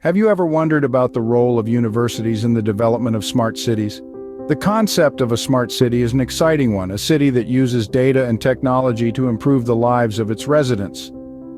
Have you ever wondered about the role of universities in the development of smart cities? The concept of a smart city is an exciting one, a city that uses data and technology to improve the lives of its residents.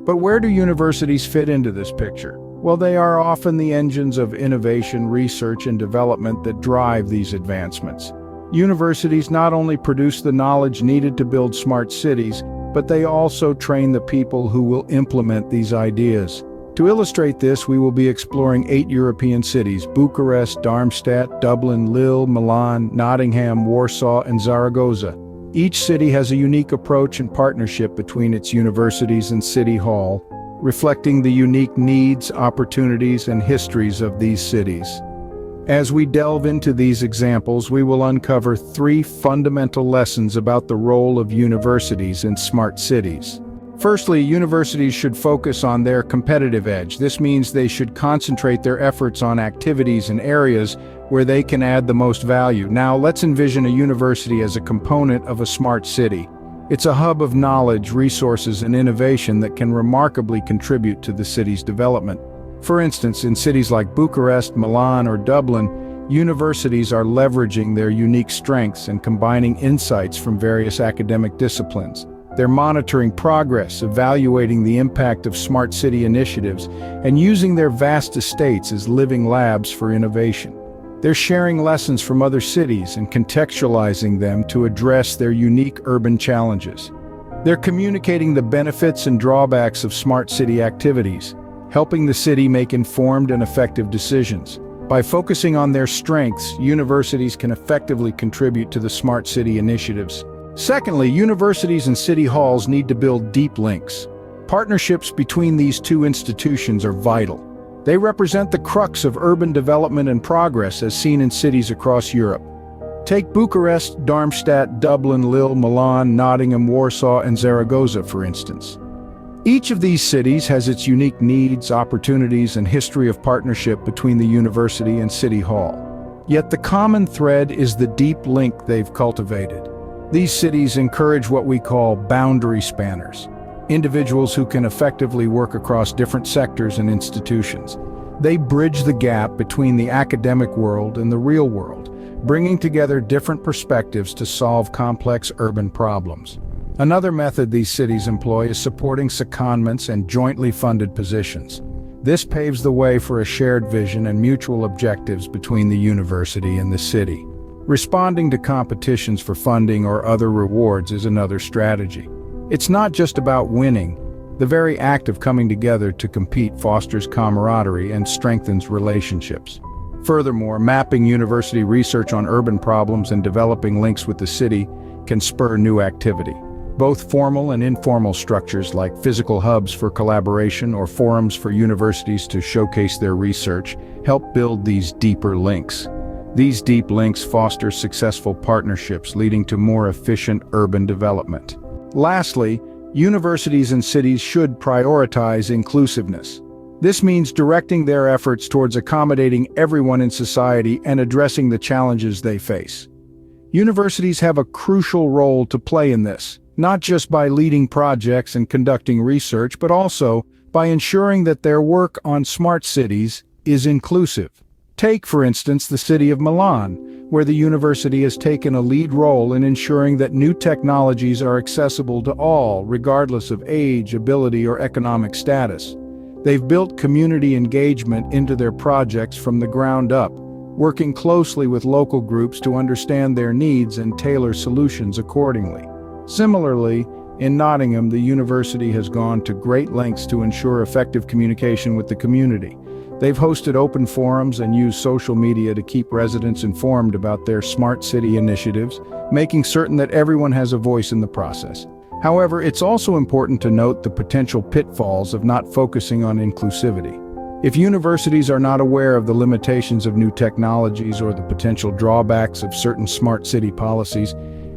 But where do universities fit into this picture? Well, they are often the engines of innovation, research, and development that drive these advancements. Universities not only produce the knowledge needed to build smart cities, but they also train the people who will implement these ideas. To illustrate this, we will be exploring 8 European cities: Bucharest, Darmstadt, Dublin, Lille, Milan, Nottingham, Warsaw, and Zaragoza. Each city has a unique approach and partnership between its universities and City Hall, reflecting the unique needs, opportunities, and histories of these cities. As we delve into these examples, we will uncover 3 fundamental lessons about the role of universities in smart cities. Firstly, universities should focus on their competitive edge. This means they should concentrate their efforts on activities and areas where they can add the most value. Now, let's envision a university as a component of a smart city. It's a hub of knowledge, resources, and innovation that can remarkably contribute to the city's development. For instance, in cities like Bucharest, Milan, or Dublin, universities are leveraging their unique strengths and combining insights from various academic disciplines. They're monitoring progress, evaluating the impact of smart city initiatives, and using their vast estates as living labs for innovation. They're sharing lessons from other cities and contextualizing them to address their unique urban challenges. They're communicating the benefits and drawbacks of smart city activities, helping the city make informed and effective decisions. By focusing on their strengths, universities can effectively contribute to the smart city initiatives. Secondly, universities and city halls need to build deep links. Partnerships between these two institutions are vital. They represent the crux of urban development and progress as seen in cities across Europe. Take Bucharest, Darmstadt, Dublin, Lille, Milan, Nottingham, Warsaw, and Zaragoza, for instance. Each of these cities has its unique needs, opportunities, and history of partnership between the university and city hall. Yet the common thread is the deep link they've cultivated. These cities encourage what we call boundary spanners, individuals who can effectively work across different sectors and institutions. They bridge the gap between the academic world and the real world, bringing together different perspectives to solve complex urban problems. Another method these cities employ is supporting secondments and jointly funded positions. This paves the way for a shared vision and mutual objectives between the university and the city. Responding to competitions for funding or other rewards is another strategy. It's not just about winning. The very act of coming together to compete fosters camaraderie and strengthens relationships. Furthermore, mapping university research on urban problems and developing links with the city can spur new activity. Both formal and informal structures like physical hubs for collaboration or forums for universities to showcase their research help build these deeper links. These deep links foster successful partnerships, leading to more efficient urban development. Lastly, universities and cities should prioritize inclusiveness. This means directing their efforts towards accommodating everyone in society and addressing the challenges they face. Universities have a crucial role to play in this, not just by leading projects and conducting research, but also by ensuring that their work on smart cities is inclusive. Take, for instance, the city of Milan, where the university has taken a lead role in ensuring that new technologies are accessible to all, regardless of age, ability, or economic status. They've built community engagement into their projects from the ground up, working closely with local groups to understand their needs and tailor solutions accordingly. Similarly, in Nottingham, the university has gone to great lengths to ensure effective communication with the community. They've hosted open forums and used social media to keep residents informed about their smart city initiatives, making certain that everyone has a voice in the process. However, it's also important to note the potential pitfalls of not focusing on inclusivity. If universities are not aware of the limitations of new technologies or the potential drawbacks of certain smart city policies,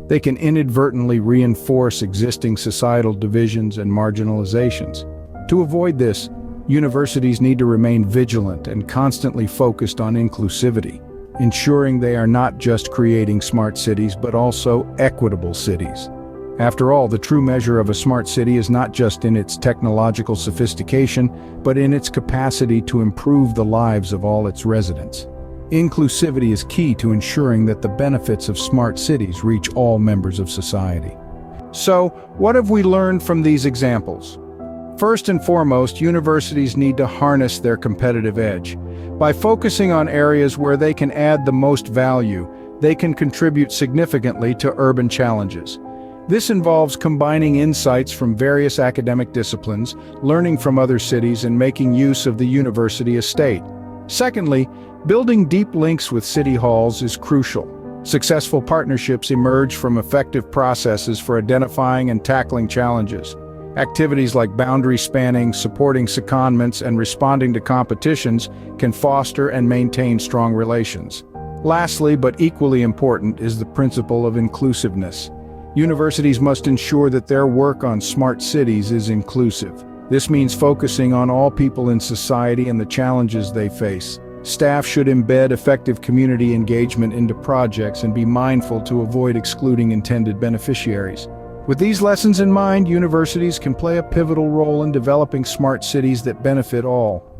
they can inadvertently reinforce existing societal divisions and marginalizations. To avoid this, universities need to remain vigilant and constantly focused on inclusivity, ensuring they are not just creating smart cities but also equitable cities. After all, the true measure of a smart city is not just in its technological sophistication, but in its capacity to improve the lives of all its residents. Inclusivity is key to ensuring that the benefits of smart cities reach all members of society. So, what have we learned from these examples? First and foremost, universities need to harness their competitive edge. By focusing on areas where they can add the most value, they can contribute significantly to urban challenges. This involves combining insights from various academic disciplines, learning from other cities, and making use of the university estate. Secondly, building deep links with city halls is crucial. Successful partnerships emerge from effective processes for identifying and tackling challenges. Activities like boundary spanning, supporting secondments, and responding to competitions can foster and maintain strong relations. Lastly, but equally important, is the principle of inclusiveness. Universities must ensure that their work on smart cities is inclusive. This means focusing on all people in society and the challenges they face. Staff should embed effective community engagement into projects and be mindful to avoid excluding intended beneficiaries. With these lessons in mind, universities can play a pivotal role in developing smart cities that benefit all.